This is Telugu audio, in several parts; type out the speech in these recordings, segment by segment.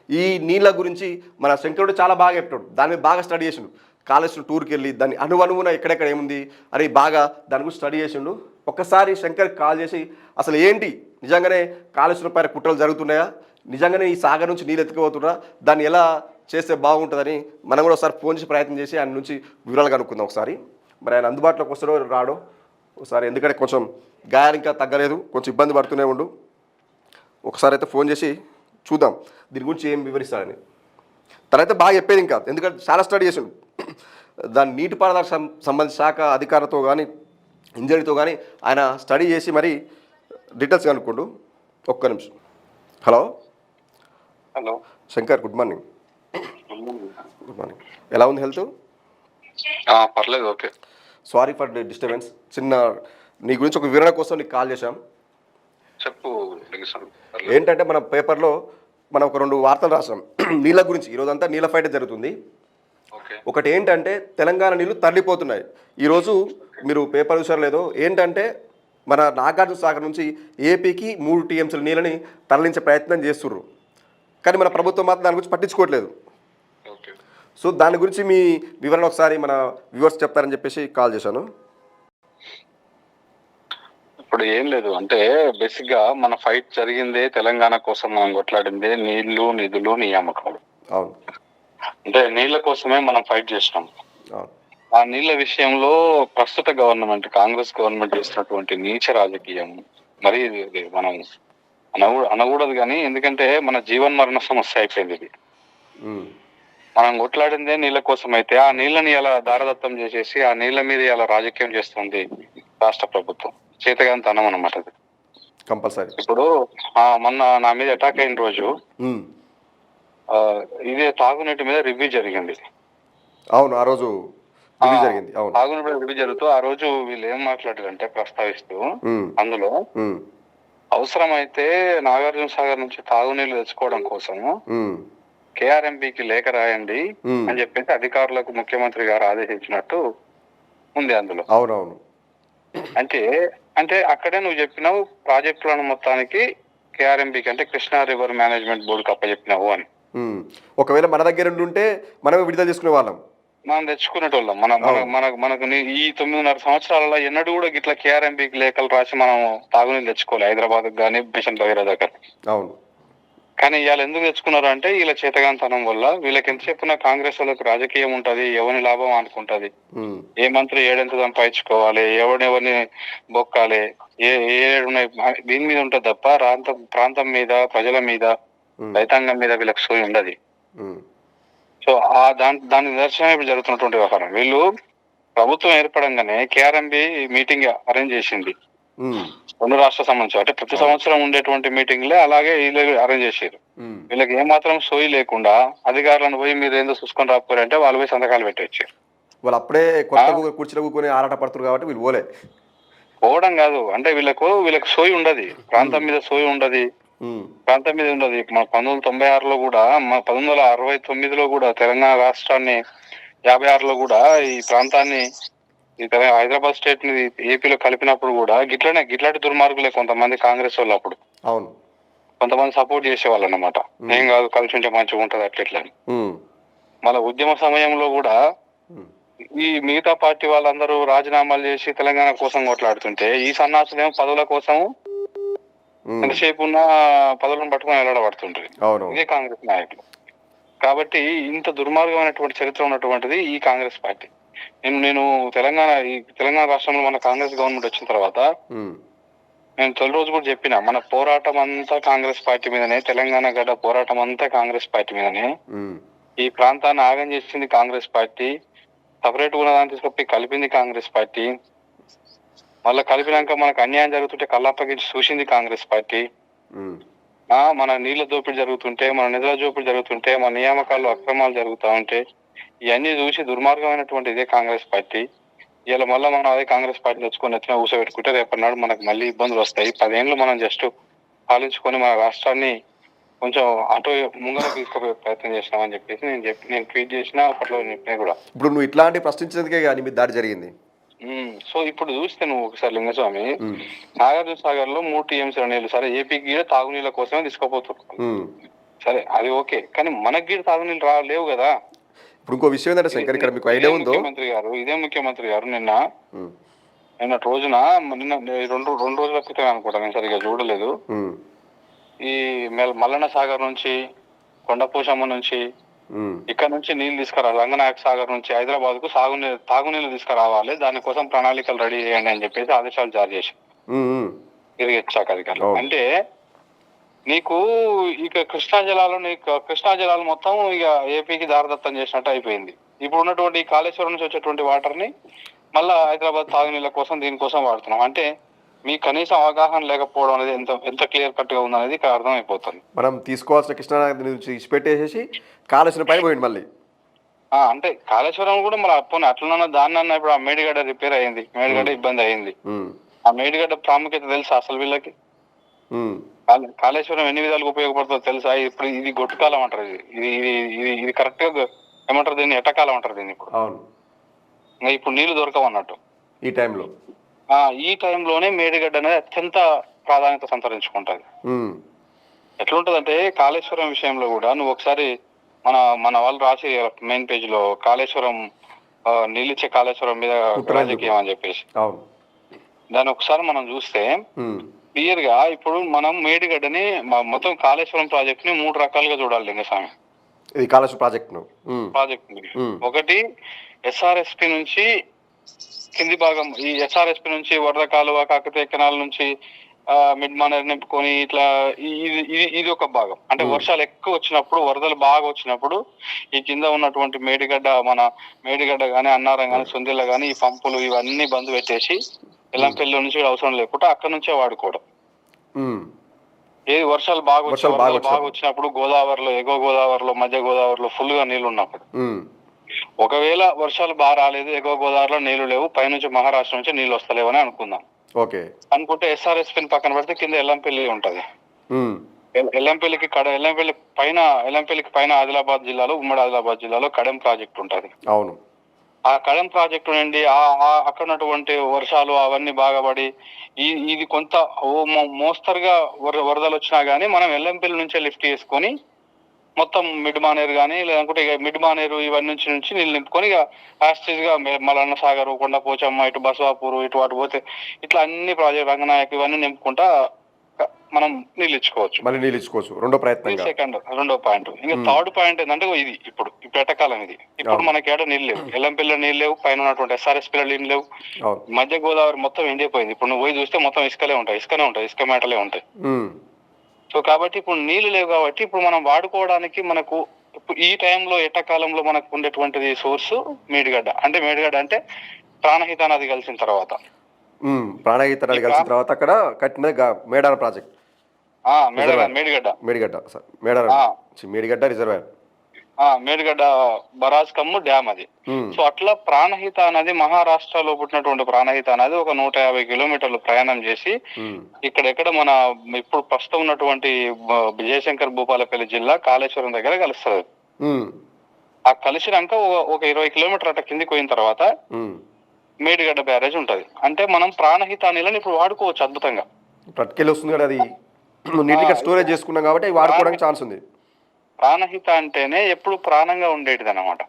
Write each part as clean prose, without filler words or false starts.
ఈ నీళ్ళ గురించి మన శంకరుడు చాలా బాగా చెప్పాడు, దాని మీద బాగా స్టడీ చేసిండు. కాళేశ్వరం టూర్కి వెళ్ళి దాన్ని అనువున ఎక్కడెక్కడ ఏముంది అని బాగా దాని గురించి స్టడీ చేసిండు. ఒక్కసారి శంకర్కి కాల్ చేసి అసలు ఏంటి నిజంగానే కాళేశ్వరం పైన కుట్రలు జరుగుతున్నాయా, నిజంగానే ఈ సాగర్ నుంచి నీళ్ళు ఎత్తుకుపోతున్నా, దాన్ని ఎలా చేస్తే బాగుంటుందని మనం కూడా ఒకసారి ఫోన్ చేసి ప్రయత్నం చేసి ఆయన నుంచి వివరాలు కనుక్కుందాం ఒకసారి. మరి ఆయన అందుబాటులోకి వస్తాడో రాడో ఒకసారి, ఎందుకంటే కొంచెం గాయాలు ఇంకా తగ్గలేదు, కొంచెం ఇబ్బంది పడుతూనే ఉండు. ఒకసారి అయితే ఫోన్ చేసి చూద్దాం దీని గురించి ఏం వివరిస్తాడని. తనైతే బాగా చెప్పేది ఇంకా, ఎందుకంటే చాలా స్టడీ చేసిండు. దాని నీటిపారుదల సంబంధించిన శాఖ అధికారులతో కానీ ఇంజనీర్తో కానీ ఆయన స్టడీ చేసి మరి డీటెయిల్స్ కనుక్కోండు. ఒక్క నిమిషం. Hello hello Shankar, good morning. Good morning. ఎలా ఉంది హెల్త్? పర్లేదు, ఓకే. Sorry for disturbance. చిన్న నీ గురించి ఒక వివరణ కోసం నీకు కాల్ చేశాం. చెప్పు. ఏంటంటే మన పేపర్లో మనం ఒక 2 వార్తలు రాసాం నీళ్ళ గురించి. ఈరోజంతా నీళ్ళ ఫైట్ జరుగుతుంది. ఒకటి ఏంటంటే తెలంగాణ నీళ్ళు తరలిపోతున్నాయి. ఈరోజు మీరు పేపర్ చూసారో లేదో, ఏంటంటే మన నాగార్జున సాగర్ నుంచి ఏపీకి 3 టీఎంసీల నీళ్ళని తరలించే ప్రయత్నం చేస్తుర్రు. కానీ మన ప్రభుత్వం మాత్రం దాని గురించి పట్టించుకోవట్లేదు. సో దాని గురించి మీ వివరణ ఒకసారి మన వ్యూవర్స్ చెప్తారని చెప్పేసి కాల్ చేశాను. ఇప్పుడు ఏం లేదు, అంటే బేసిక్ గా మన ఫైట్ జరిగిందే తెలంగాణ కోసం. మనం కొట్లాడిందే నీళ్లు, నిధులు, నియామకాలు. అవును. అంటే నీళ్ల కోసమే మనం ఫైట్ చేసినాం. అవును. ఆ నీళ్ల విషయంలో ప్రస్తుత గవర్నమెంట్, కాంగ్రెస్ గవర్నమెంట్ చేసినటువంటి నీచ రాజకీయం మరి ఇది మనం అనకూడదు కానీ, ఎందుకంటే మన జీవన్మరణ సమస్య అయిపోయింది ఇది. మనం కొట్లాడిందే నీళ్ల కోసం అయితే ఆ నీళ్ళని ఇలా దారదత్తం చేసేసి ఆ నీళ్ల మీద ఇలా రాజకీయం చేస్తుంది రాష్ట్ర ప్రభుత్వం. చేతగానితనం అన్నమాట అది. కంపల్సరీ. ఇప్పుడు మొన్న నా మీద అటాక్ అయిన రోజు ఇదే తాగునీటి మీద రివ్యూ జరిగింది. అవును, ఆ రోజు జరిగింది. అవును, తాగునీటి రివ్యూ జరుగుతూ ఆ రోజు వీళ్ళు ఏం మాట్లాడారంటే, ప్రస్తావిస్తూ అందులో అవసరమైతే నాగార్జున సాగర్ నుంచి తాగునీళ్లు తెచ్చుకోవడం కోసం కేఆర్ఎంబికి లేఖ రాయండి అని చెప్పేసి అధికారులకు ముఖ్యమంత్రి గారు ఆదేశించినట్టు ఉంది అందులో. అవునవును. అంటే అంటే అక్కడే నువ్వు చెప్పినావు ప్రాజెక్టులను మొత్తానికి కేఆర్ఎంబికి, అంటే కృష్ణా రివర్ మేనేజ్మెంట్ బోర్డుకి అప్పచెప్పినావు అని. ఒకవేళ మన దగ్గర ఉంటే మనమే విడుదల చేసుకునే వాళ్ళం, మనం తెచ్చుకునేటోళ్ళం. మనకు ఈ 9.5 సంవత్సరాలలో ఎన్నడూ కూడా గిట్లా కేఆర్ఎంబికి లేఖలు రాసి మనం తాగునీళ్ళు తెచ్చుకోవాలి, హైదరాబాద్ కానీ మిషన్ భగీరథ దగ్గర. అవును. కానీ ఇవాళ ఎందుకు తెచ్చుకున్నారు అంటే వీళ్ళ చేతగాంతనం వల్ల. వీళ్ళకి ఎంత చెప్పినా కాంగ్రెస్ వాళ్ళకి రాజకీయం ఉంటది, ఎవరిని లాభం అనుకుంటది. ఏ మంత్రి ఏడెంత సంపాదించుకోవాలి, ఎవరిని బొక్కాలి, ఏడున్నాయి దీని మీద ఉంటది తప్ప ప్రాంతం మీద, ప్రజల మీద, రైతాంగం మీద వీళ్ళకి సోయి ఉండదు. సో దాని నిదర్శనం ఇప్పుడు జరుగుతున్నటువంటి వ్యవహారం. వీళ్ళు ప్రభుత్వం ఏర్పడంగానే కేఆర్ఎంబి మీటింగ్ అరేంజ్ చేసింది 2 రాష్ట్ర సంబంధించి. అంటే ప్రతి సంవత్సరం ఉండేటువంటి మీటింగ్లే అలాగే వీళ్ళు అరేంజ్ చేసారు. వీళ్ళకి ఏమాత్రం సోయి లేకుండా అధికారులను పోయి మీరు ఏందో చూసుకొని రాకపోయారంటే వాళ్ళు పోయి సంతకాలు పెట్టొచ్చారు. వాళ్ళు అప్పుడే కొత్త కుర్చీలో కూర్చొని ఆరాట పడుతున్నారు కాబట్టి వీళ్ళు పోవడం కాదు, అంటే వీళ్ళకి సోయి ఉండదు, ప్రాంతం మీద సోయి ఉండదు, ప్రాంతం మీద ఉండదు. మన 1996లో కూడా, 1969లో కూడా, తెలంగాణ రాష్ట్రాన్ని 56లో కూడా ఈ ప్రాంతాన్ని హైదరాబాద్ స్టేట్ ని ఏపీలో కలిపినప్పుడు కూడా గిట్లాంటి దుర్మార్గులే కొంతమంది కాంగ్రెస్ వాళ్ళు అప్పుడు. అవును. కొంతమంది సపోర్ట్ చేసేవాళ్ళు అన్నమాట. ఏం కాదు, కలిసి ఉంటే మంచిగా ఉంటది అట్లా. మళ్ళీ ఉద్యమ సమయంలో కూడా ఈ మిగతా పార్టీ వాళ్ళందరూ రాజీనామాలు చేసి తెలంగాణ కోసం కొట్లాడుతుంటే ఈ సన్నాసులేమో పదవుల కోసం ఎంతసేపు ఉన్న పదవులను పట్టుకుని వెళ్ళబడుతుంటది. ఇదే కాంగ్రెస్ నాయకులు. కాబట్టి ఇంత దుర్మార్గమైనటువంటి చరిత్ర ఉన్నటువంటిది ఈ కాంగ్రెస్ పార్టీ. నేను తెలంగాణ రాష్ట్రంలో మన కాంగ్రెస్ గవర్నమెంట్ వచ్చిన తర్వాత నేను తొలి రోజు కూడా చెప్పిన, మన పోరాటం అంతా కాంగ్రెస్ పార్టీ మీదనే, తెలంగాణ గడ్డ పోరాటం అంతా కాంగ్రెస్ పార్టీ మీదనే. ఈ ప్రాంతాన్ని ఆగం చేసింది కాంగ్రెస్ పార్టీ, సపరేట్ ఉన్నదాన్ని తీసుకొచ్చి కలిపింది కాంగ్రెస్ పార్టీ, మళ్ళీ కలిపినాక మనకు అన్యాయం జరుగుతుంటే కళ్ళప్పగించి చూసింది కాంగ్రెస్ పార్టీ. మన నీళ్ల దోపిడీ జరుగుతుంటే, మన నిధుల దోపిడీ జరుగుతుంటే, మన నియామకాల్లో అక్రమాలు జరుగుతూ ఉంటే ఇవన్నీ చూసి దుర్మార్గమైనటువంటి ఇదే కాంగ్రెస్ పార్టీ. ఇలా మళ్ళీ మనం అదే కాంగ్రెస్ పార్టీ తెచ్చుకొని ఎత్తున కూర్చోబెట్టుకుంటే రేపటి నాడు మనకు మళ్ళీ ఇబ్బందులు వస్తాయి. 10 ఏళ్ళు మనం జస్ట్ పాలించుకొని మన రాష్ట్రాన్ని కొంచెం అటు ముంగర తీసుకుపోయే ప్రయత్నం చేసినామని చెప్పేసి నేను ట్వీట్ చేసిన అప్పట్లో చెప్పినా కూడా. ఇప్పుడు నువ్వు ఇట్లాంటి ప్రశ్నించేందుకే కానీ మీ దాడి జరిగింది. సో ఇప్పుడు చూస్తే నువ్వు ఒకసారి లింగస్వామి, నాగార్జున సాగర్ లో 3 టీఎంసీల నీళ్లు సరే ఏపీకి తాగునీళ్ళ కోసమే తీసుకోపోతున్నారు. సరే అది ఓకే, కానీ మనకి గిట్ల తాగునీళ్ళు లేవు కదా. ఇప్పుడు ఇంకో విషయం ఏంటంటే శంకర్, ఇక్కడ మీకు ఐడియా ఉందో, ఇదే ముఖ్యమంత్రి గారు నిన్న ఉమ్, నిన్నటి రోజున నిన్న రెండు రెండు రోజుల క్రితం అనుకుంటా, నేను సరిగ్గా చూడలేదు. ఉమ్, ఈ మల్లన్న సాగర్ నుంచి, కొండపోశమ్మ నుంచి, ఇక్కడ నుంచి నీళ్లు తీసుకురావాలి, రంగనాయక సాగర్ నుంచి హైదరాబాద్ కు తాగునీళ్ళు తీసుకురావాలి, దానికోసం ప్రణాళికలు రెడీ చేయండి అని చెప్పేసి ఆదేశాలు జారీ చేసి ఇరిగేషన్ శాఖ అధికారులు. అంటే నీకు ఇక కృష్ణా జలాలు మొత్తం ఇక ఏపీకి దారదత్తం చేసినట్టు అయిపోయింది. ఇప్పుడు ఉన్నటువంటి కాళేశ్వరం నుంచి వచ్చేటువంటి వాటర్ ని మళ్ళా హైదరాబాద్ తాగునీళ్ళ కోసం దీనికోసం వాడుతున్నాం. అంటే మీకు కనీసం అవగాహన లేకపోవడం అనేది ఎంత క్లియర్ కట్ గా ఉందనేది ఇక్కడ అర్థమైపోతుంది. మనం తీసుకోవాల్సిన కృష్ణానది నుంచి ఇచ్చిపెట్టేసేసి కాళేశ్వరం పైన పోయింది మళ్ళీ. అంటే కాళేశ్వరం కూడా మరి అట్లన్న దాన్ని ఇప్పుడు ఆ మేడిగడ్డ రిపేర్ అయింది, మేడిగడ్డ ఇబ్బంది అయింది. ఆ మేడిగడ్డ ప్రాముఖ్యత తెలుసా అసలు వీళ్ళకి? కాళేశ్వరం ఎన్ని విధాలుగా ఉపయోగపడుతుందో తెలుసా? ఇప్పుడు ఇది గొట్టుకాలం అంటారు, ఇది ఇది ఇది ఇది కరెక్ట్ గా ఏమంటారు దీన్ని, ఎట్టకాలం అంటారు దీన్ని. ఇప్పుడు నీళ్లు దొరకవు అన్నట్టు ఈ టైంలోనే మేడిగడ్డ అనేది అత్యంత ప్రాధాన్యత సంతరించుకుంటది. ఎట్లుంటదంటే కాళేశ్వరం విషయంలో కూడా నువ్వు ఒకసారి మన వాళ్ళు రాసి మెయిన్ పేజ్ లో కాళేశ్వరం నీళ్ళిచ్చే కాళేశ్వరం మీద రాజకీయం అని చెప్పేసి దాన్ని ఒకసారి మనం చూస్తే క్లియర్ గా ఇప్పుడు మనం మేడిగడ్డని మొత్తం కాళేశ్వరం ప్రాజెక్ట్ ని 3 రకాలుగా చూడాలి లింగస్వామి. ప్రాజెక్ట్ ఒకటి ఎస్ఆర్ఎస్పి నుంచి కింది భాగం, ఈ ఎస్ఆర్ఎస్పి నుంచి వరద కాలువ, కాకతీయ కెనాల్ నుంచి మిడ్ మానేర్ నింపుకొని ఇట్లా ఇది ఒక భాగం. అంటే వర్షాలు ఎక్కువ వచ్చినప్పుడు, వరదలు బాగా వచ్చినప్పుడు ఈ కింద ఉన్నటువంటి మేడిగడ్డ గానీ, అన్నారం గానీ, సొందిల్ల గానీ ఈ పంపులు ఇవన్నీ బంద్ పెట్టేసి ఎల్లంపల్లి నుంచి అవసరం లేకుండా అక్కడ నుంచే వాడుకోవడం. ఏది వర్షాలు బాగా వచ్చినప్పుడు గోదావరిలో, ఎగువ గోదావరిలో, మధ్య గోదావరిలో ఫుల్ గా నీళ్లు ఉన్నప్పుడు, ఒకవేళ వర్షాలు బాగా రాలేదు, ఎగువ గోదావరిలో నీళ్లు లేవు, పైనుంచి మహారాష్ట్ర నుంచి నీళ్లు వస్తలేవని అనుకుందాం. అనుకుంటే ఎస్ఆర్ఎస్పి పక్కన పెడితే కింద ఎల్లంపల్లి ఉంటది. ఎల్లంపల్లికి పైన ఆదిలాబాద్ జిల్లాలో, ఉమ్మడి ఆదిలాబాద్ జిల్లాలో కడెం ప్రాజెక్ట్ ఉంటది. ఆ కడెం ప్రాజెక్టు నుండి అక్కడ ఉన్నటువంటి వర్షాలు అవన్నీ బాగా పడి ఇది కొంత మోస్తరుగా వరదలు వచ్చినా గానీ మనం ఎల్లంపల్లి నుంచే లిఫ్ట్ చేసుకొని మొత్తం మిడ్ మానేరు కానీ, లేదంటే ఇక మిడ్ మానేరు ఇవన్నీ నుంచి నీళ్ళు నింపుకొని ఇక యాస్టేజ్ గా మల్లన్న సాగర్, కొండపోచమ్మ, ఇటు బసవాపూర్, ఇటు అటు పోతే ఇట్లా అన్ని ప్రాజెక్ట్, రంగనాయక్ ఇవన్నీ నింపుకుంటా మనం నీళ్ళు ఇచ్చుకోవచ్చు. రెండో పాయింట్. ఇంకా థర్డ్ పాయింట్ ఏంటంటే ఇది ఇప్పుడు ఎట్టకాలం ఇది. ఇప్పుడు మనకి ఏడ నీళ్ళు లేవు, ఎల్లంపల్లిలో నీళ్ళు లేవు, పైన ఉన్నటువంటి ఎస్ఆర్ఎస్పీలో నీళ్ళు లేవు, మధ్య గోదావరి మొత్తం ఎండిపోయింది. ఇప్పుడు నువ్వు పోయి చూస్తే మొత్తం ఇసుకనే ఉంటాయి, ఇసుక మేటలే ఉంటాయి. సో కాబట్టి ఇప్పుడు నీళ్లు లేవు కాబట్టి ఇప్పుడు మనం వాడుకోవడానికి మనకు ఈ టైంలో ఎట్టకాలంలో మనకు ఉండేటువంటిది సోర్సు మేడిగడ్డ. అంటే ప్రాణహిత నది కలిసిన తర్వాత అక్కడ కట్టిన మేడార project, Medigadda reservoir, Medigadda barrage cum dam అది. సో అట్లా ప్రాణహిత అనేది మహారాష్ట్రలో పుట్టినటువంటి ప్రాణహిత అనేది ఒక 150 కిలోమీటర్లు ప్రయాణం చేసి ఇక్కడెక్కడ మన ఇప్పుడు ప్రస్తుతం ఉన్నటువంటి జయశంకర్ భూపాలపల్లి జిల్లా కాళేశ్వరం దగ్గర కలుస్తుంది. ఆ కలిసినాక ఒక 20 కిలోమీటర్ అట్లా కిందికి పోయిన తర్వాత మేడిగడ్డ బ్యారేజ్ ఉంటది. అంటే మనం ప్రాణహిత నీళ్ళని ఇప్పుడు వాడుకోవచ్చు అద్భుతంగా. వస్తుంది కదా, అది నీటిగా స్టోరేజ్ చేసుకున్నాం కాబట్టి వాడుకోవడానికి ఛాన్స్ ఉంది. ప్రాణహిత అంటేనే ఎప్పుడు ప్రాణంగా ఉండేటిది అన్నమాట.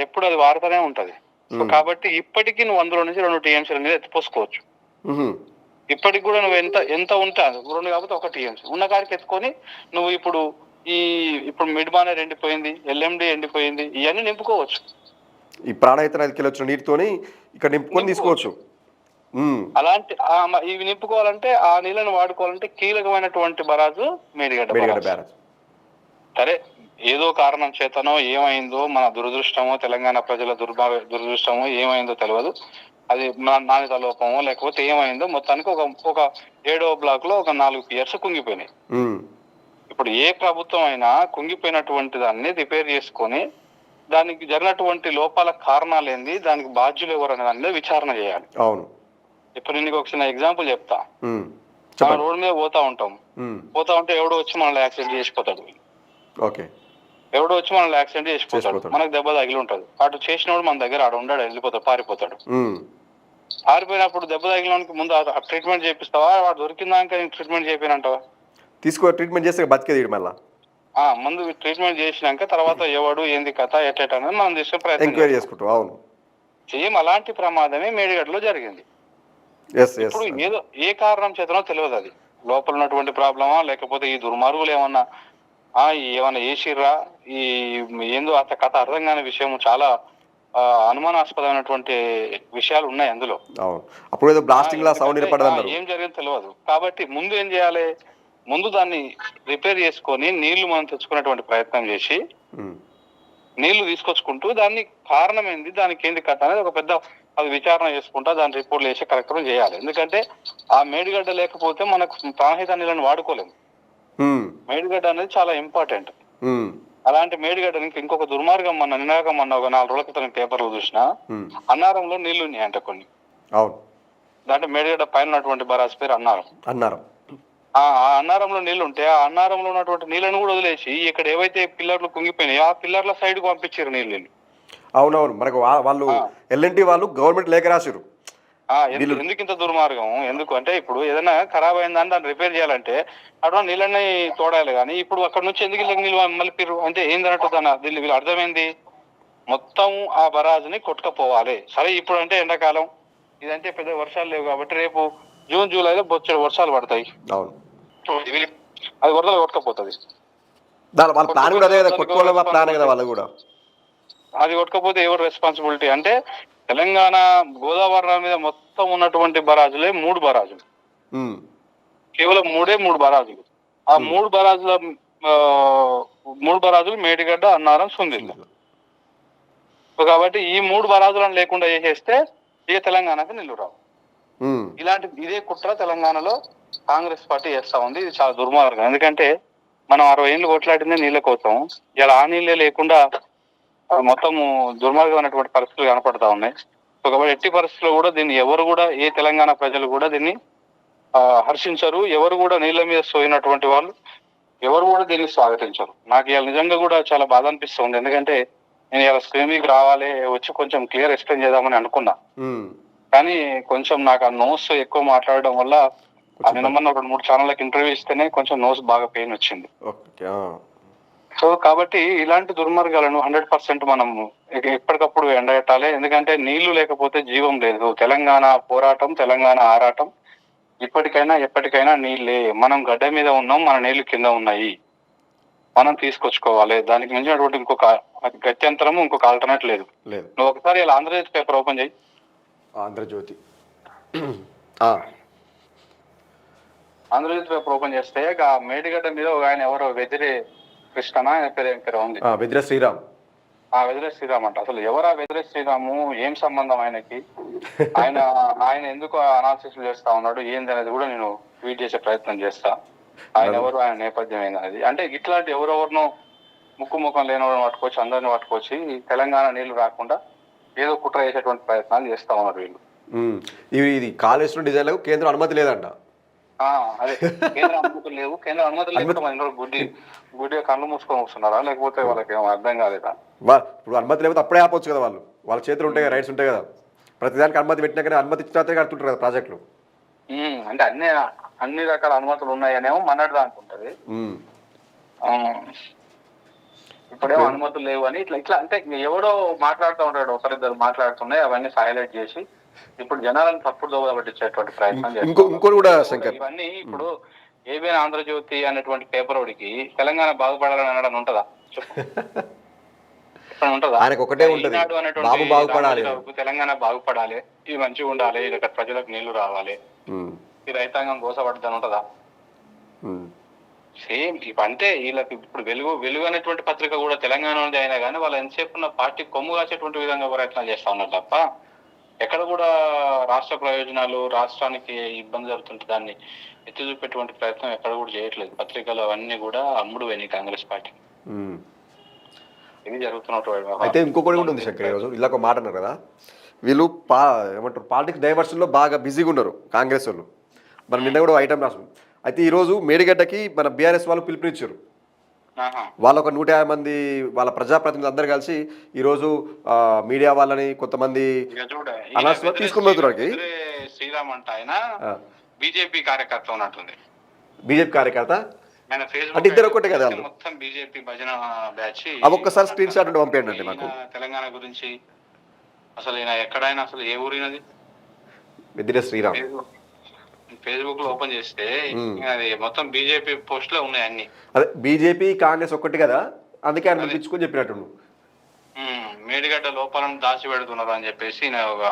ఎప్పుడు అది వాడుతూనే ఉంటది. సో కాబట్టి ఇప్పటికీ నువ్వు అందులో నుంచి 2 టీఎంసీల మీద ఎత్తిపోసుకోవచ్చు. ఇప్పటికి కూడా నువ్వు ఎంత ఉంటే 2 కాకపోతే 1 టీఎంసీ ఉన్న కాడికి ఎత్తుకొని నువ్వు ఇప్పుడు మిడ్ మానేర్ ఎండిపోయింది, ఎల్ఎండి ఎండిపోయింది, ఇవన్నీ నింపుకోవచ్చు. ఈ ప్రాణహిత నదికి వచ్చిన నీటితోని ఇక్కడ నింపుకొని తీసుకోవచ్చు. అలాంటి ఇవి నింపుకోవాలంటే ఆ నీళ్ళని వాడుకోవాలంటే కీలకమైనటువంటి బరాజు మేడిగడ్డ బ్యారేజ్. సరే, ఏదో కారణం చేతనో ఏమైందో, మన దురదృష్టమో, తెలంగాణ ప్రజల దురదృష్టమో ఏమైందో తెలియదు, అది నాణ్యత లోపమో లేకపోతే ఏమైందో మొత్తానికి ఒక 7వ బ్లాక్ లో ఒక 4 పియర్స్ కుంగిపోయినాయి. ఇప్పుడు ఏ ప్రభుత్వం అయినా కుంగిపోయినటువంటి దాన్ని రిపేర్ చేసుకొని దానికి జరిగినటువంటి లోపాల కారణాలు ఏంది, దానికి బాధ్యులు ఎవరు అనే దాని మీద విచారణ చేయాలి. ఇప్పుడు నేను ఒక చిన్న ఎగ్జాంపుల్ చెప్తా. మనం రోడ్డు మీద పోతా ఉంటే ఎవడో వచ్చి మనల్ని యాక్సిడెంట్ చేసిపోతాడు. మనకు దెబ్బ తగిలి ఉంటది. అటు చేసినప్పుడు మన దగ్గర ఆడ ఉండడు, వెళ్ళిపోతాడు, పారిపోతాడు. పారిపోయినప్పుడు దెబ్బ తగిలినకి ముందు ట్రీట్మెంట్ చేపిస్తావా, వాడు దొరికిందాక ట్రీట్మెంట్ చేపినంటావా? ట్రీట్మెంట్ చేస్తే బతికేది వీడు మళ్ళీ ముందు ట్రీట్మెంట్ చేసినాక తర్వాత ఎవడు ఏంది కథ ఎట్లా అనేది మనం తీసుకునే ప్రయత్నం ఎంక్వైరీ చేసుకుంటాం. అవును, సేమ్ అలాంటి ప్రమాదమే మేడిగడ్డలో జరిగింది. Yes yes. ఇప్పుడు ఏదో ఏ కారణం చేతనో తెలియదు, అది లోపల ఉన్నటువంటి ప్రాబ్లమా లేకపోతే ఈ దుర్మార్గులు ఏమన్నా వేసిర్రా, ఈ ఏందో అంత కథ అర్థం కాని విషయం, చాలా అనుమానాస్పదమైనటువంటి విషయాలు ఉన్నాయి అందులో. అవును, అప్పుడు ఏదో బ్లాస్టింగ్ లా సౌండ్ వినపడదన్నారు. ఏం జరిగిందో తెలియదు. కాబట్టి ముందు ఏం చేయాలి, ముందు దాన్ని రిపేర్ చేసుకొని నీళ్లు మనం తెచ్చుకునేటువంటి ప్రయత్నం చేసి నీళ్లు తీసుకొచ్చుకుంటూ దాన్ని కారణం ఏంది, దానికి ఏంది కథ అనేది ఒక పెద్ద అది విచారణ చేసుకుంటా దాని రిపోర్ట్లు వేసి కార్యక్రమం చేయాలి. ఎందుకంటే ఆ మేడిగడ్డ లేకపోతే మనకు ప్రాణహిత నీళ్ళని వాడుకోలేము. మేడిగడ్డ అనేది చాలా ఇంపార్టెంట్. అలాంటి మేడిగడ్డ ఇంకొక దుర్మార్గం నినాకం ఒక 4 రోజుల క్రితం పేపర్లు చూసినా అన్నారంలో నీళ్లు ఉన్నాయంట కొన్ని. అవును, దాంట్లో మేడిగడ్డ పైన ఉన్నటువంటి బరాజ్ పేరు అన్నారం. ఆ అన్నారంలో నీళ్లు ఉంటే ఆ అన్నారంలో ఉన్నటువంటి నీళ్ళని కూడా వదిలేసి ఇక్కడ ఏవైతే పిల్లర్లు కుంగిపోయినాయో ఆ పిల్లర్ల సైడ్ కు పంపించారు నీళ్ళు. అవునవును, మనకు వాళ్ళు ఎల్ఎన్టీ వాళ్ళు గవర్నమెంట్ లేఖ రాశారు. ఎందుకు ఇంత దుర్మార్గం, ఎందుకు అంటే ఇప్పుడు ఏదైనా ఖరాబ్ అయిందని దాన్ని రిపేర్ చేయాలంటే అటువంటి నీళ్ళని తోడాలి. కానీ ఇప్పుడు అక్కడ నుంచి ఎందుకు నీళ్ళు మలిపిరు అంటే ఏందన్నట్టు దీన్ని వీళ్ళు అర్థమైంది, మొత్తం ఆ బరాజ్ని కొట్టుకపోవాలి. సరే ఇప్పుడు అంటే ఎండాకాలం ఇదంటే పెద్ద వర్షాలు లేవు కాబట్టి రేపు జూన్ జూలైలో బొచ్చెడు వర్షాలు పడతాయి. అది వరదలు కొట్టుకపోతుంది. అది కొట్టుకపోతే ఎవరు రెస్పాన్సిబిలిటీ అంటే తెలంగాణ గోదావరి మీద మొత్తం ఉన్నటువంటి బరాజులే 3 బరాజులు, కేవలం 3 బరాజులు. ఆ 3 బరాజులు మేడిగడ్డ, అన్నారం, సుందిల్ల. కాబట్టి ఈ 3 బరాజులను లేకుండా చేసేస్తే ఇక తెలంగాణకు నీళ్లు రావు. ఇదే కుట్ర తెలంగాణలో కాంగ్రెస్ పార్టీ చేస్తా ఉంది. ఇది చాలా దుర్మార్గం. ఎందుకంటే మనం 60 ఏళ్ళు కొట్లాడిందే నీళ్ళ కోసం, ఇలా ఆ నీళ్ళే లేకుండా మొత్తము దుర్మార్గమైనటువంటి పరిస్థితులు కనపడతా ఉన్నాయి. కాబట్టి ఎట్టి పరిస్థితుల్లో కూడా దీన్ని ఎవరు కూడా, ఏ తెలంగాణ ప్రజలు కూడా దీన్ని హర్షించరు. ఎవరు కూడా నీళ్ళ మీద సోయినటువంటి వాళ్ళు ఎవరు కూడా దీన్ని స్వాగతించరు. నాకు ఇవాళ నిజంగా కూడా చాలా బాధ అనిపిస్తుంది. ఎందుకంటే నేను ఇలా స్క్రీన్ మీకు రావాలి, వచ్చి కొంచెం క్లియర్ ఎక్స్ప్లెయిన్ చేద్దామని అనుకున్నా. కానీ కొంచెం నాకు ఆ నోస్ ఎక్కువ మాట్లాడడం వల్ల నిన్న 2-3 ఛానళ్ళకి ఇంటర్వ్యూ ఇస్తేనే కొంచెం నోస్ బాగా పెయిన్ వచ్చింది. సో కాబట్టి ఇలాంటి దుర్మార్గాలను 100% మనం ఎప్పటికప్పుడు ఎండగట్టాలి. ఎందుకంటే నీళ్లు లేకపోతే జీవం లేదు. తెలంగాణ పోరాటం, తెలంగాణ ఆరాటం ఇప్పటికైనా ఎప్పటికైనా నీళ్ళే. మనం గడ్డ మీద ఉన్నాం, మన నీళ్లు కింద ఉన్నాయి, మనం తీసుకొచ్చుకోవాలి. దానికి మించినటువంటి ఇంకొక గత్యంతరం, ఇంకొక ఆల్టర్నేట్ లేదు. నువ్వు ఒకసారి ఇలా ఆంధ్రజ్యోతి పేపర్ ఓపెన్ చేయి. ఆంధ్రజ్యోతి పేపర్ ఓపెన్ చేస్తే మేడిగడ్డ మీద ఒక ఆయన ఎవరో వెదిరే కృష్ణనా పేరు ఉంది, వెదిరే శ్రీరామ్. వెదిరే శ్రీరామ్ అంట. అసలు ఎవరా వెదిరే శ్రీరాము, ఏం సంబంధం ఆయనకి, ఆయన ఎందుకు అనాలిసిస్ చేస్తా ఉన్నాడు ఏంది అనేది కూడా నేను ట్వీట్ చేసే ప్రయత్నం చేస్తా. ఆయన ఎవరు, ఆయన నేపథ్యం ఏందనేది. అంటే ఇట్లాంటి ఎవరెవరినో ముఖం లేని వాళ్ళని పట్టుకొచ్చి, అందరిని పట్టుకొచ్చి తెలంగాణ నీళ్లు రాకుండా ఏదో కుట్ర చేసేటువంటి ప్రయత్నాలు చేస్తా ఉన్నారు వీళ్ళు. ఇది కాళేశ్వరం డిజైన్ కేంద్రం అనుమతి లేదంట. అదే కేంద్ర అనుమతులు లేవు. కేంద్ర అనుమతులు లేకపోతే గుడ్డిగా కళ్ళు మూసుకొని వస్తున్నారా, లేకపోతే వాళ్ళకి ఏమో అర్థం కాలేదా? ఇప్పుడు అనుమతి లేకపోతే అప్పుడే ఆపొచ్చు కదా, వాళ్ళ చేతులు ఉంటాయి కదా, రైట్స్ ఉంటాయి కదా. ప్రతిదానికి అనుమతి పెట్టినాకనే అనుమతి ఇచ్చినా కడుతుంటారు కదా ప్రాజెక్టులు. అంటే అన్ని రకాల అనుమతులు ఉన్నాయనేమో మనడు అనుకుంటది. ఇప్పుడేమో అనుమతులు లేవు అని ఇట్లా అంటే ఎవడో మాట్లాడుతూ ఉంటాడు, ఒకరిద్దరు మాట్లాడుతున్నాయి, అవన్నీ హైలైట్ చేసి ఇప్పుడు జనాలను తప్పుడు దోవ పట్టించేటువంటి ప్రయత్నం చేస్తారు. ఇవన్నీ ఇప్పుడు ఏబిఎన్ ఆంధ్రజ్యోతి అనేటువంటి పేపర్ వాడికి తెలంగాణ బాగుపడాలని అనడం ఉంటదా? తెలంగాణ బాగుపడాలి, ఇది మంచిగా ఉండాలి, ఇది ప్రజలకు నీళ్లు రావాలి, ఈ రైతాంగం గోసపడదని ఉంటదా? సేమ్ అంటే వీళ్ళకి ఇప్పుడు వెలుగు అనేటువంటి పత్రిక కూడా తెలంగాణ నుండి అయినా కానీ వాళ్ళు ఎంతసేపు ఉన్న పార్టీ కొమ్ము కాసేటువంటి విధంగా ప్రయత్నాలు చేస్తా ఉన్నారు తప్ప ఎక్కడ కూడా రాష్ట్ర ప్రయోజనాలు, రాష్ట్రానికి ఇబ్బంది జరుగుతుంటే దాన్ని ఎత్తి చూపేటువంటి ప్రయత్నం ఎక్కడ కూడా చేయట్లేదు. పత్రికలు అవన్నీ కూడా అమ్ముడు పోయినాయి కాంగ్రెస్ పార్టీ. ఇది జరుగుతున్నటువంటి. అయితే ఇంకొకటి కూడా ఉంది శంకర్, ఈరోజు ఇలా ఒక మాట అన్నారు కదా, వీళ్ళు ఏమంటారు పాలిటిక్స్ డైవర్షన్లో బాగా బిజీగా ఉన్నారు కాంగ్రెస్ వాళ్ళు. మనం నిన్న కూడా ఐటమ్ రాసు. అయితే ఈరోజు మేడిగడ్డకి మన బీఆర్ఎస్ వాళ్ళు పిలుపునిచ్చారు. వాళ్ళ ఒక 150 మంది వాళ్ళ ప్రజాప్రతినిధులు అందరు కలిసి ఈరోజు మీడియా వాళ్ళని కొంతమంది తీసుకుని పోతున్నారు. శ్రీరామ్ అంట ఆయన బీజేపీ కార్యకర్త ఉన్నట్టుంది. బీజేపీ కార్యకర్త ఆయన అంటే ఫేస్బుక్ ఇద్దరు ఒకటే కదా వాళ్ళు? మొత్తం బీజేపీ భజన బ్యాచ్. అవి ఒక్కసారి స్క్రీన్ షాట్ ఉంటే పంపేయండి అంటే నాకు. తెలంగాణ గురించి అసలు ఈయన ఎక్కడైనా అసలు ఏ ఊరినది మిద్దిరే శ్రీరామ్. ఫేస్బుక్ లో ఓపెన్ చేస్తే అది మొత్తం బీజేపీ పోస్ట్ లో ఉన్నాయి అన్ని. అదే బీజేపీ కాంగ్రెస్ ఒక్కటి కదా, అందుకే ఆయన పిలిపించుకొని చెప్పినట్టు నువ్వు. మేడిగడ్డ లోపాలను దాచిపెడుతున్నారు అని చెప్పేసి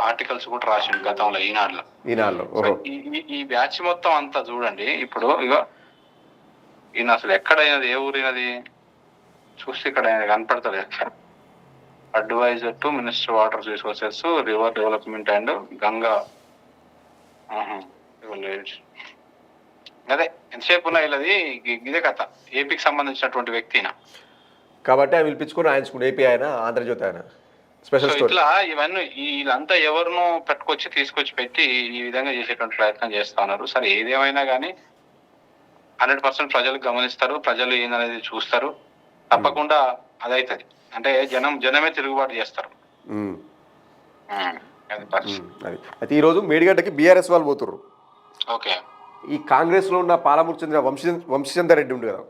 ఆర్టికల్స్ కూడా రాసిండు గతంలో ఈనాడులో. ఈ బ్యాచ్ మొత్తం అంతా చూడండి. ఇప్పుడు ఇక ఈయన అసలు ఎక్కడైనది ఏ ఊరినది చూస్తే ఇక్కడ ఆయన కనపడతలేదు. Adviser to minister water resources, river development and Ganga. అదే ఎంతసేపు ఉన్నా ఇలాది ఇదే కథ. ఏపీకి సంబంధించినటువంటి వ్యక్తి కాబట్టి ఆయన పిలిపించుకొని ఆయన ఏపీ ఆయన ఆంధ్రజ్యోతి ఆయన స్పెషల్ స్టోరీ. ఇట్లా ఇవన్నీ వీళ్ళంతా ఎవరినో పెట్టుకొచ్చి తీసుకొచ్చి పెట్టి ఈ విధంగా చేసేటువంటి ప్రయత్నం చేస్తా ఉన్నారు. సరే ఏదేమైనా కానీ 100% ప్రజలు గమనిస్తారు, ప్రజలు ఏందనేది చూస్తారు. తప్పకుండా అదైతుంది. అంటే జనమే తిరుగుబాటు చేస్తారు. అది అయితే ఈరోజు మేడిగడ్డకి బీఆర్ఎస్ వాళ్ళు పోతుర్రు. ఓకే. ఈ కాంగ్రెస్ లో ఉన్న పాలమూరు చెందిన వంశీచందర్ రెడ్డి ఉండు కదా,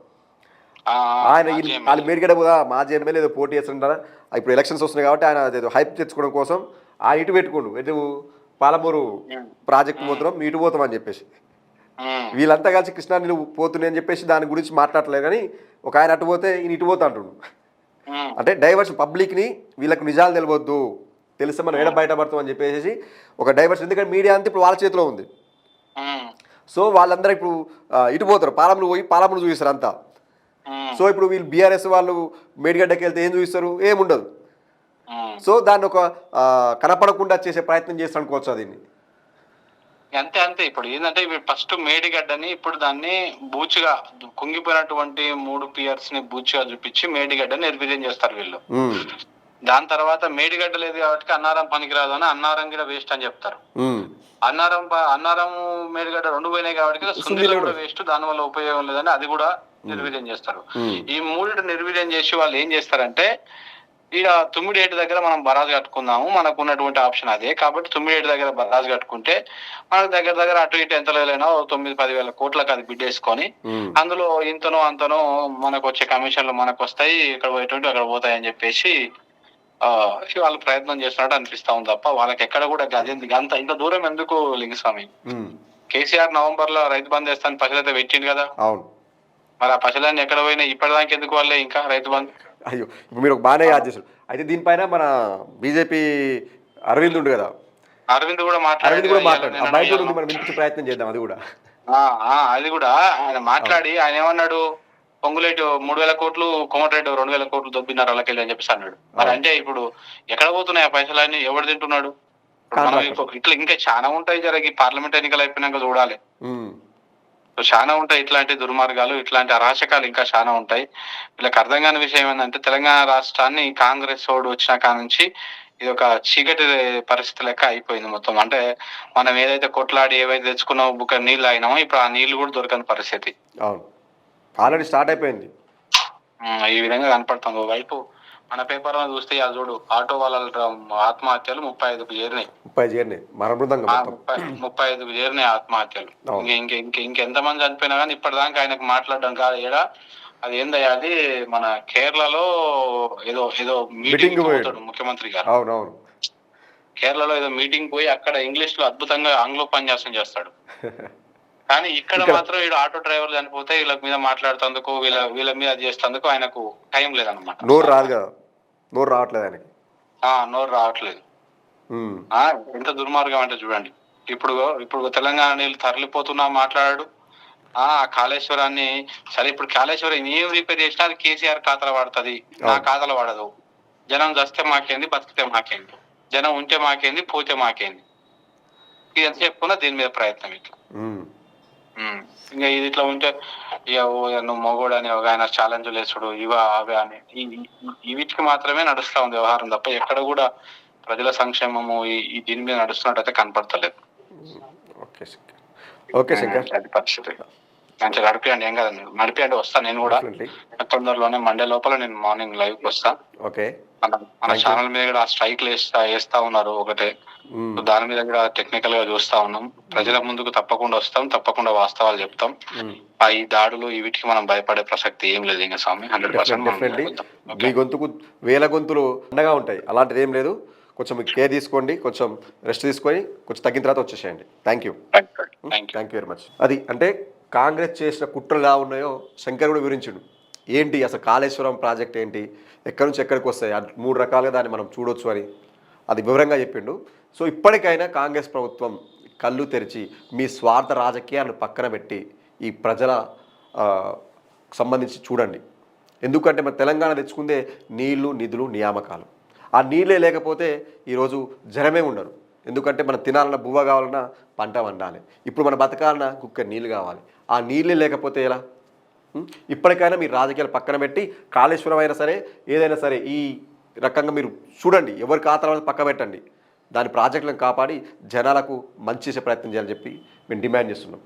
ఆయన వాళ్ళు మేడిగడ్డ పోదా మాజీ ఎమ్మెల్యే ఏదో పోటీ చేస్తుంటారా, ఇప్పుడు ఎలక్షన్స్ వస్తున్నాయి కాబట్టి ఆయన ఏదో హైప్ తెచ్చుకోవడం కోసం ఆ ఇటు పెట్టుకోండు, ఎటు పాలమూరు ప్రాజెక్టు పోతున్నాం ఇటు పోతాం అని చెప్పేసి. వీళ్ళంతా కలిసి కృష్ణా నీళ్ళు పోతున్నాయి అని చెప్పేసి దాని గురించి మాట్లాడలేదు. కానీ ఒక ఆయన అటు పోతే ఈయన ఇటు పోతా అంటుండు. అంటే డైవర్షన్, పబ్లిక్ని వీళ్ళకి నిజాలు తెలియవద్దు, తెలిస్తే మనం ఏడ బయటపడతాం అని చెప్పేసి ఒక డైవర్షన్. ఎందుకంటే మీడియా అంతా ఇప్పుడు వాళ్ళ చేతిలో ఉంది. సో వాళ్ళందరూ ఇప్పుడు ఇటు పోతారు, పాలమూరు పోయి పాలమూరు చూపిస్తారు అంతా. సో ఇప్పుడు వీళ్ళు బీఆర్ఎస్ వాళ్ళు మేడిగడ్డకి వెళ్తే ఏం చూపిస్తారు, ఏముండదు. సో దాన్ని ఒక కనపడకుండా చేసే ప్రయత్నం చేస్తాను అనుకోవచ్చు దీన్ని. అంతే అంతే. ఇప్పుడు ఏంటంటే ఫస్ట్ మేడిగడ్డని ఇప్పుడు దాన్ని బూచిగా కుంగిపోయినటువంటి 3 పియర్స్ ని బూచిగా చూపించి మేడిగడ్డని నిర్వీర్యం చేస్తారు వీళ్ళు. దాని తర్వాత మేడిగడ్డ లేదు కాబట్టి అన్నారం పనికిరాదు అని అన్నారం కూడా వేస్ట్ అని చెప్తారు. అన్నారం మేడిగడ్డ 2 పోయినాయి కాబట్టి సుందీలో కూడా వేస్ట్, దాని వల్ల ఉపయోగం లేదని అది కూడా నిర్వీర్యం చేస్తారు. ఈ 3 నిర్వీర్యం చేసి వాళ్ళు ఏం చేస్తారంటే, ఈడ తుమ్మిడేటి దగ్గర మనం బరాజు కట్టుకుందాము, మనకు ఉన్నటువంటి ఆప్షన్ అదే కాబట్టి తుమ్మిడేటి దగ్గర బరాజు కట్టుకుంటే మనకు దగ్గర అటు ఇటు ఎంత లేదైనా 9-10 వేల కోట్లకు అది బిడ్డేసుకొని అందులో ఇంతనో అంతనో మనకు వచ్చే కమిషన్లు మనకు వస్తాయి, ఇక్కడ పోయేటువంటి అక్కడ పోతాయి అని చెప్పేసి వాళ్ళు ప్రయత్నం చేస్తున్నట్టు అనిపిస్తా ఉంది తప్ప వాళ్ళకి ఎక్కడ కూడా అంత ఇంత దూరం ఎందుకు లింగస్వామి. కేసీఆర్ నవంబర్ లో రైతు బంద్ వేస్తాను పశులైతే పెట్టిండు కదా, మరి ఆ పశులన్నీ ఎక్కడ పోయినా ఇప్పటిదానికి ఎందుకు వాళ్ళే ఇంకా రైతు బంద్. అయ్యో ఇప్పుడు మీరు బాగానే యాద్ చేశారు. అయితే దీనిపైన మన బీజేపీ అరవింద్ ఉండు కదా, అరవింద్ కూడా మాట్లాడు, బయట మనం వినిపించే ప్రయత్నం చేద్దాం. అది కూడా ఆయన మాట్లాడి ఆయన ఏమన్నాడు, పొంగులేటు 3,000 కోట్లు, కోమటిరెడ్డి 2,000 కోట్లు దొబ్బినారు వాళ్ళకెళ్ళి అని చెప్పేసి అన్నాడు. మరి అంటే ఇప్పుడు ఎక్కడ పోతున్నాయి ఆ పైసలన్నీ, ఎవరు తింటున్నాడు? మనం ఇట్లా ఇంకా చాలా ఉంటాయి. జరిగి పార్లమెంట్ ఎన్నికలు అయిపోయినాక చూడాలి. చాలా ఉంటాయి ఇట్లాంటి దుర్మార్గాలు, ఇట్లాంటి అరాచకాలు ఇంకా చాలా ఉంటాయి. వీళ్ళకి అర్థం కాని విషయం ఏంటంటే, తెలంగాణ రాష్ట్రాన్ని కాంగ్రెస్ ఓడి వచ్చిన కాడ నుంచి ఇది ఒక చీకటి పరిస్థితి లెక్క అయిపోయింది మొత్తం. అంటే మనం ఏదైతే కొట్లాడి ఏవైతే తెచ్చుకున్నామో బుక్క నీళ్ళు అయినామో ఇప్పుడు ఆ నీళ్లు కూడా దొరకని పరిస్థితి ఆల్రెడీ స్టార్ట్ అయిపోయింది. ఈ విధంగా కనపడుతుంది. వైపు మన పేపర్ లో చూస్తే అది చూడు, ఆటో వాళ్ళ ఆత్మహత్యలు 35కు చేరినాయి. 35కు చేరినాయి ఆత్మహత్యలు. ఇంకెంత మంది చనిపోయినా కానీ ఇప్పటిదాకా ఆయనకు మాట్లాడడం కాదు. ఏడా అది ఏందయ్యా, అది మన కేరళలో ఏదో మీటింగ్ పోతాడు ముఖ్యమంత్రి గారు. అవునవును, కేరళలో ఏదో మీటింగ్ పోయి అక్కడ ఇంగ్లీష్ లో అద్భుతంగా ఆంగ్లోపన్యాసం చేస్తాడు. కానీ ఇక్కడ మాత్రం వీడు ఆటో డ్రైవర్ చనిపోతే వీళ్ళ మీద మాట్లాడుతందుకు, వీళ్ళ మీద చేస్తేందుకు ఆయనకు టైం లేదనమాట. నోరు రాదు కదా, నోరు రావట్లేదు ఆయనకి. నోరు రావట్లేదు. ఎంత దుర్మార్గం అంటే చూడండి. ఇప్పుడు తెలంగాణ నీళ్ళు తరలిపోతున్నా మాట్లాడాడు. కాళేశ్వరాన్ని సరే, ఇప్పుడు కాళేశ్వరం ఏం రిపేర్ చేసినా అది కేసీఆర్ ఖాతాలో పడుతుంది, నా ఖాతాలో పడదు. జనం చస్తే మాకేంది, బతికితే మాకేంది, జనం ఉంటే మాకేంది, పోతే మాకేంది, ఇది ఎంత చెప్పుకున్నా దీని మీద ప్రయత్నం ఇట్లా. ఇంకా ఇది ఇట్లా ఉంటే ఇక నువ్వు మొగోడు అని ఒక ఆయన ఛాలెంజ్ లేచుడు అవే అని వీటికి మాత్రమే నడుస్తా ఉంది వ్యవహారం తప్ప ఎక్కడ కూడా ప్రజల సంక్షేమము ఈ దీని మీద నడుస్తున్నట్టు అయితే కనపడతలేదు. ఓకే శంకర్. అది పరిస్థితి. మంచిగా నడిపియండి, ఏం కదండి, నడిపియండి, వస్తా నేను కూడా Definitely. తొందరలోనే మండే లోపల నేను మార్నింగ్ లైవ్ వస్తా. ఓకే. మన ఛానల్ మీద కూడా స్ట్రైక్లు వేస్తా ఉన్నారు ఒకటే, సో దాని మీద కూడా టెక్నికల్ గా చూస్తా ఉన్నాం. ప్రజల ముందుకు తప్పకుండా వస్తాం, తప్పకుండా వాస్తవాలు చెప్తాం. ఈ దాడులు వీటికి మనం భయపడే ప్రసక్తి ఏం లేదు ఇంకా స్వామి. 100% డెఫినెట్లీ మీ గొంతుకు వేల గొంతులు అండగా ఉంటాయి, అలాంటిది ఏం లేదు. కొంచెం కేర్ తీసుకోండి, కొంచెం రెస్ట్ తీసుకొని కొంచెం తగ్గిన తర్వాత వచ్చేసేయండి. Thank you very much. అది అంటే కాంగ్రెస్ చేసిన కుట్రలు ఎలా ఉన్నాయో శంకర్ కూడా వివరించిండు. ఏంటి అసలు కాళేశ్వరం ప్రాజెక్ట్ ఏంటి, ఎక్కడి నుంచి ఎక్కడికి వస్తాయి, 3 రకాలుగా దాన్ని మనం చూడొచ్చు అని అది వివరంగా చెప్పిండు. సో ఇప్పటికైనా కాంగ్రెస్ ప్రభుత్వం కళ్ళు తెరిచి మీ స్వార్థ రాజకీయాలను పక్కన పెట్టి ఈ ప్రజల సంబంధించి చూడండి. ఎందుకంటే మన తెలంగాణ తెచ్చుకుందే నీళ్లు, నిధులు, నియామకాలు. ఆ నీళ్ళే లేకపోతే ఈరోజు జనమే ఉండరు. ఎందుకంటే మనం తినాలన్నా బువ్వ కావాలన్నా పంట వండాలి, ఇప్పుడు మన బతకాలన్నా కుక్క నీళ్ళు కావాలి. ఆ నీళ్ళే లేకపోతే ఎలా? ఇప్పటికైనా మీరు రాజకీయాలు పక్కన పెట్టి కాళేశ్వరం అయినా సరే ఏదైనా సరే ఈ రకంగా మీరు చూడండి, ఎవరి ఖాతాలను పక్క పెట్టండి, దాని ప్రాజెక్టులను కాపాడి జనాలకు మంచి చేసే ప్రయత్నం చేయాలని చెప్పి మేము డిమాండ్ చేస్తున్నాం.